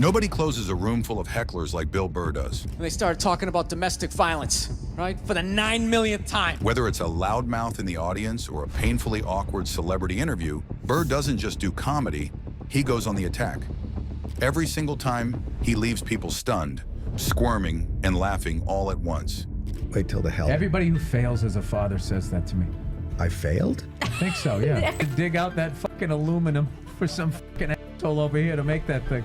Nobody closes a room full of hecklers like Bill Burr does. And they started talking about domestic violence, right? For the 9 millionth time. Whether it's a loudmouth in the audience or a painfully awkward celebrity interview, Burr doesn't just do comedy, he goes on the attack. Every single time, he leaves people stunned, squirming, and laughing all at once. Wait till the hell. Everybody who fails as a father says that to me. I failed? I think so, yeah. Dig out that fucking aluminum for some fucking asshole over here to make that thing.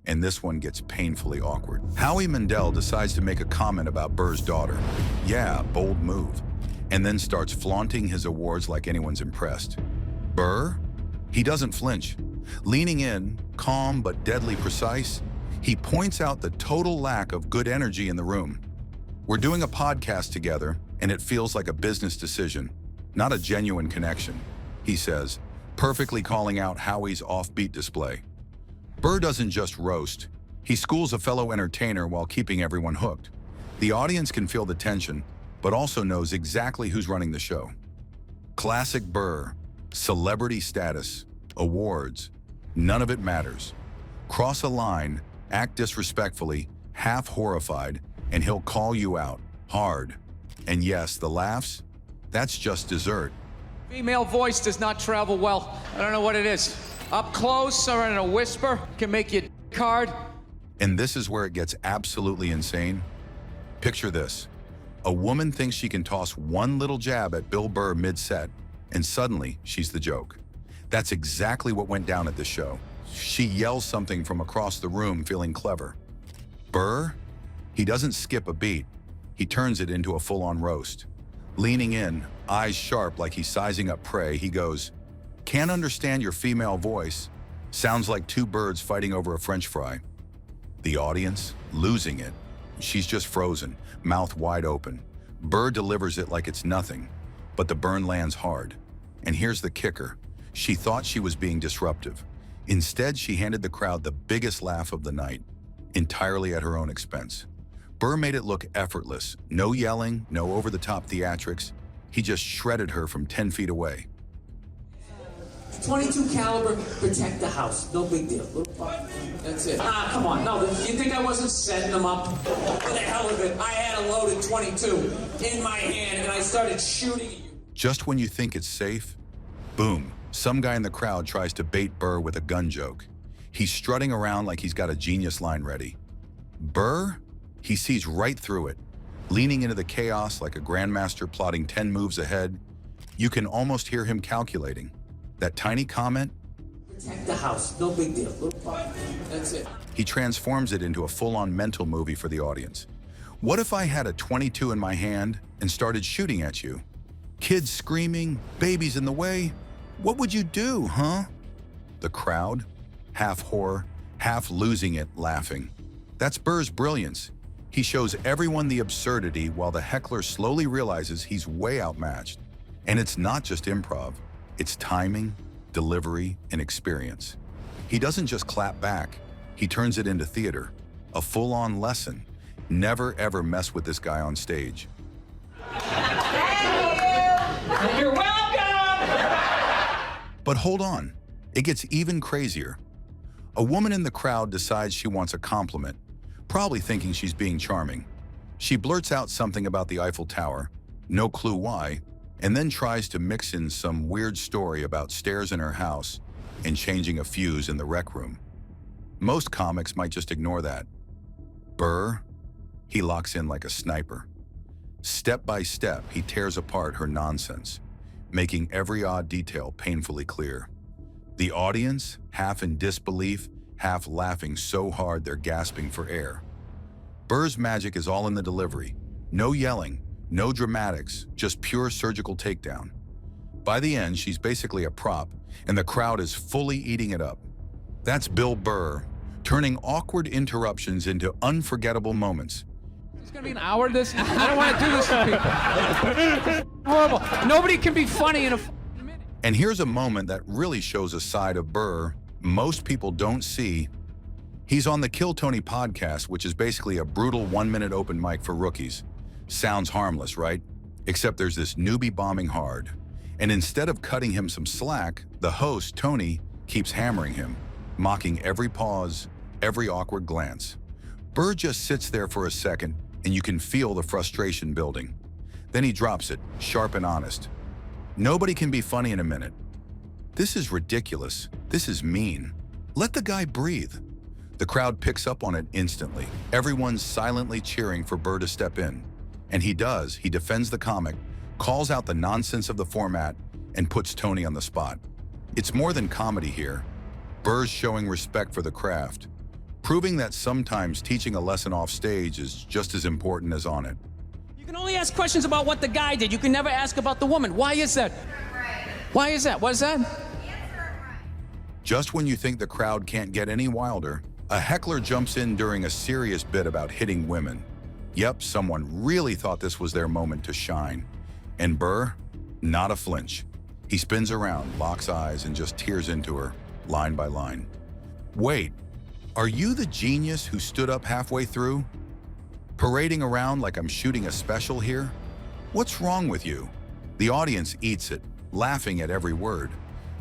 And this one gets painfully awkward. Howie Mandel decides to make a comment about Burr's daughter. Yeah, bold move. And then starts flaunting his awards like anyone's impressed. Burr? He doesn't flinch. Leaning in, calm but deadly precise, he points out the total lack of good energy in the room. We're doing a podcast together, and it feels like a business decision, not a genuine connection, he says, perfectly calling out Howie's offbeat display. Burr doesn't just roast, he schools a fellow entertainer while keeping everyone hooked. The audience can feel the tension, but also knows exactly who's running the show. Classic Burr, celebrity status, awards, none of it matters. Cross a line, act disrespectfully, half horrified, and he'll call you out, hard. And yes, the laughs, that's just dessert. Female voice does not travel well. I don't know what it is. Up close or in a whisper can make you hard. And this is where it gets absolutely insane. Picture this. A woman thinks she can toss one little jab at Bill Burr mid-set, and suddenly she's the joke. That's exactly what went down at this show. She yells something from across the room feeling clever. Burr? He doesn't skip a beat. He turns it into a full-on roast. Leaning in, eyes sharp like he's sizing up prey, he goes, "Can't understand your female voice. Sounds like two birds fighting over a French fry." The audience, losing it. She's just frozen, mouth wide open. Burr delivers it like it's nothing, but the burn lands hard. And here's the kicker. She thought she was being disruptive. Instead, she handed the crowd the biggest laugh of the night, entirely at her own expense. Burr made it look effortless. No yelling, no over-the-top theatrics. He just shredded her from 10 feet away. 22 caliber, protect the house. No big deal. That's it. Come on. No, you think I wasn't setting them up? For the hell of it, I had a loaded 22 in my hand and I started shooting at you. Just when you think it's safe, boom, some guy in the crowd tries to bait Burr with a gun joke. He's strutting around like he's got a genius line ready. Burr? He sees right through it, leaning into the chaos like a grandmaster plotting 10 moves ahead. You can almost hear him calculating. That tiny comment, protect the house, no big deal. That's it. He transforms it into a full-on mental movie for the audience. What if I had a 22 in my hand and started shooting at you? Kids screaming, babies in the way. What would you do, huh? The crowd, half horror, half losing it, laughing. That's Burr's brilliance. He shows everyone the absurdity while the heckler slowly realizes he's way outmatched. And it's not just improv. It's timing, delivery, and experience. He doesn't just clap back. He turns it into theater, a full-on lesson. Never, ever mess with this guy on stage. You're welcome! But hold on, it gets even crazier. A woman in the crowd decides she wants a compliment, probably thinking she's being charming. She blurts out something about the Eiffel Tower, no clue why, and then tries to mix in some weird story about stairs in her house and changing a fuse in the rec room. Most comics might just ignore that. Burr, he locks in like a sniper. Step by step, he tears apart her nonsense, making every odd detail painfully clear. The audience, half in disbelief, half laughing so hard they're gasping for air. Burr's magic is all in the delivery. No yelling, no dramatics, just pure surgical takedown. By the end, she's basically a prop, and the crowd is fully eating it up. That's Bill Burr, turning awkward interruptions into unforgettable moments. It's gonna be an hour of this. I don't want to do this to people. Horrible. Nobody can be funny in a minute. And here's a moment that really shows a side of Burr most people don't see. He's on the Kill Tony podcast, which is basically a brutal 1-minute open mic for rookies. Sounds harmless, right? Except there's this newbie bombing hard. And instead of cutting him some slack, the host, Tony, keeps hammering him, mocking every pause, every awkward glance. Burr just sits there for a second, and you can feel the frustration building. Then he drops it, sharp and honest. Nobody can be funny in a minute. This is ridiculous. This is mean. Let the guy breathe. The crowd picks up on it instantly. Everyone's silently cheering for Burr to step in. And he does. He defends the comic, calls out the nonsense of the format, and puts Tony on the spot. It's more than comedy here. Burr's showing respect for the craft, proving that sometimes teaching a lesson off stage is just as important as on it. You can only ask questions about what the guy did. You can never ask about the woman. Why is that? Why is that? What is that? Just when you think the crowd can't get any wilder, a heckler jumps in during a serious bit about hitting women. Yep, someone really thought this was their moment to shine. And Burr, not a flinch. He spins around, locks eyes, and just tears into her, line by line. Wait, are you the genius who stood up halfway through? Parading around like I'm shooting a special here? What's wrong with you? The audience eats it, laughing at every word.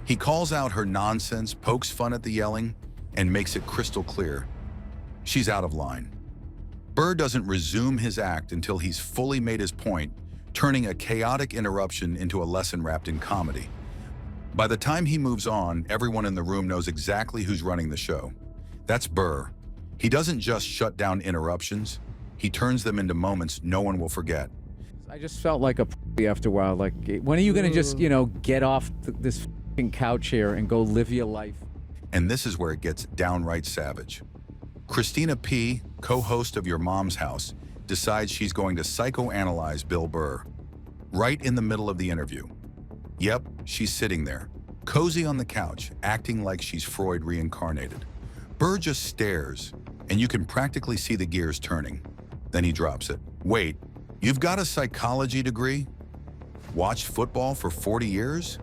He calls out her nonsense, pokes fun at the yelling, and makes it crystal clear. She's out of line. Burr doesn't resume his act until he's fully made his point, turning a chaotic interruption into a lesson wrapped in comedy. By the time he moves on, everyone in the room knows exactly who's running the show. That's Burr. He doesn't just shut down interruptions, he turns them into moments no one will forget. I just felt like a p*** after a while. Like, when are you gonna just, get off this f***ing couch here and go live your life? And this is where it gets downright savage. Christina P., co-host of Your Mom's House, decides she's going to psychoanalyze Bill Burr. Right in the middle of the interview. Yep, she's sitting there, cozy on the couch, acting like she's Freud reincarnated. Burr just stares, and you can practically see the gears turning. Then he drops it. Wait, you've got a psychology degree? Watched football for 40 years?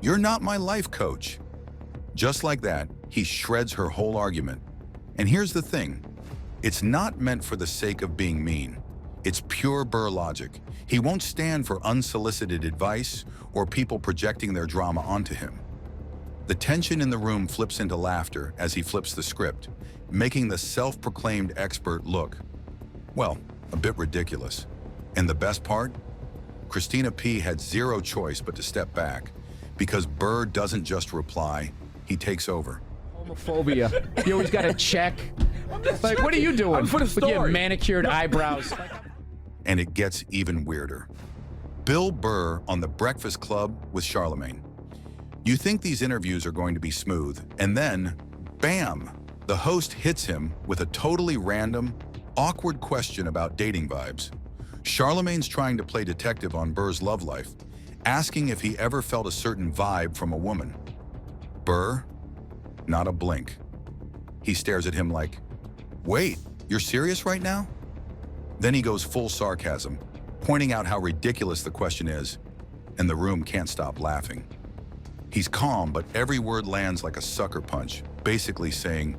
You're not my life coach. Just like that, he shreds her whole argument. And here's the thing. It's not meant for the sake of being mean. It's pure Burr logic. He won't stand for unsolicited advice or people projecting their drama onto him. The tension in the room flips into laughter as he flips the script, making the self-proclaimed expert look, well, a bit ridiculous. And the best part? Christina P. had zero choice but to step back, because Burr doesn't just reply, he takes over. Homophobia. You always got to check. Like, what are you doing? For the story. With your manicured eyebrows. And it gets even weirder. Bill Burr on The Breakfast Club with Charlemagne. You think these interviews are going to be smooth, and then, bam, the host hits him with a totally random, awkward question about dating vibes. Charlemagne's trying to play detective on Burr's love life, asking if he ever felt a certain vibe from a woman. Burr, not a blink. He stares at him like, wait, you're serious right now? Then he goes full sarcasm, pointing out how ridiculous the question is, and the room can't stop laughing. He's calm, but every word lands like a sucker punch, basically saying,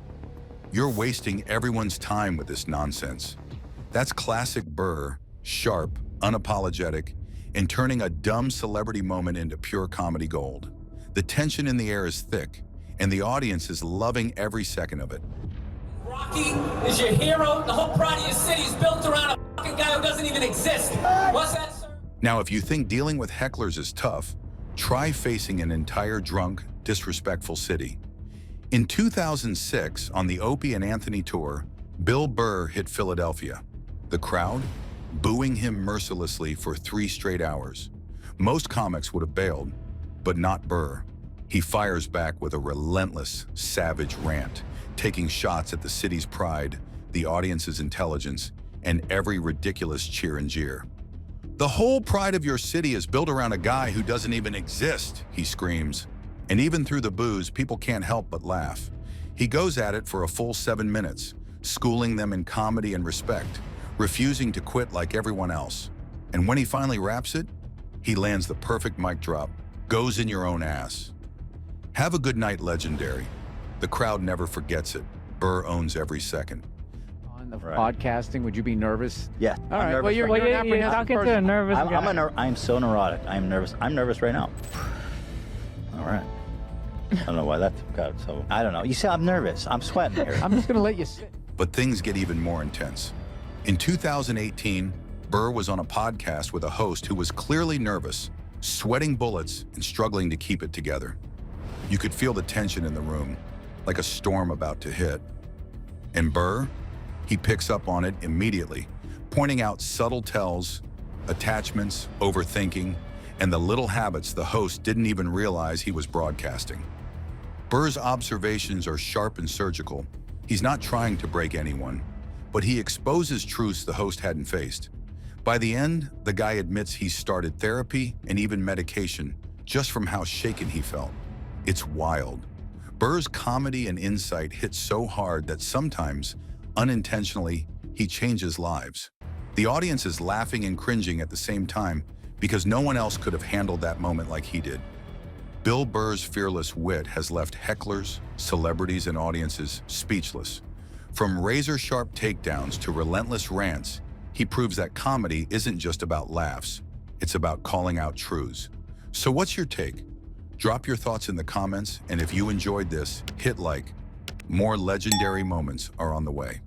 you're wasting everyone's time with this nonsense. That's classic Burr, sharp, unapologetic, and turning a dumb celebrity moment into pure comedy gold. The tension in the air is thick, and the audience is loving every second of it. Rocky is your hero. The whole pride of your city is built around a fucking guy who doesn't even exist. What's that, sir? Now, if you think dealing with hecklers is tough, try facing an entire drunk, disrespectful city. In 2006, on the Opie and Anthony tour, Bill Burr hit Philadelphia. The crowd, booing him mercilessly for 3 straight hours. Most comics would have bailed, but not Burr. He fires back with a relentless, savage rant, taking shots at the city's pride, the audience's intelligence, and every ridiculous cheer and jeer. The whole pride of your city is built around a guy who doesn't even exist, he screams. And even through the boos, people can't help but laugh. He goes at it for a full 7 minutes, schooling them in comedy and respect, refusing to quit like everyone else. And when he finally wraps it, he lands the perfect mic drop, goes in your own ass. Have a good night, legendary. The crowd never forgets it. Burr owns every second. On the podcasting, would you be nervous? Yeah. All right. Well, you're an apprehensive talking to a person. nervous guy. I'm so neurotic. I'm nervous. I'm nervous right now. All right. I don't know why that took out, so I don't know. You see, I'm nervous. I'm sweating here. I'm just gonna let you sit. But things get even more intense. In 2018, Burr was on a podcast with a host who was clearly nervous, sweating bullets and struggling to keep it together. You could feel the tension in the room, like a storm about to hit. And Burr, he picks up on it immediately, pointing out subtle tells, attachments, overthinking, and the little habits the host didn't even realize he was broadcasting. Burr's observations are sharp and surgical. He's not trying to break anyone, but he exposes truths the host hadn't faced. By the end, the guy admits he started therapy and even medication just from how shaken he felt. It's wild. Burr's comedy and insight hit so hard that sometimes, unintentionally, he changes lives. The audience is laughing and cringing at the same time because no one else could have handled that moment like he did. Bill Burr's fearless wit has left hecklers, celebrities, and audiences speechless. From razor-sharp takedowns to relentless rants, he proves that comedy isn't just about laughs, it's about calling out truths. So what's your take? Drop your thoughts in the comments, and if you enjoyed this, hit like. More legendary moments are on the way.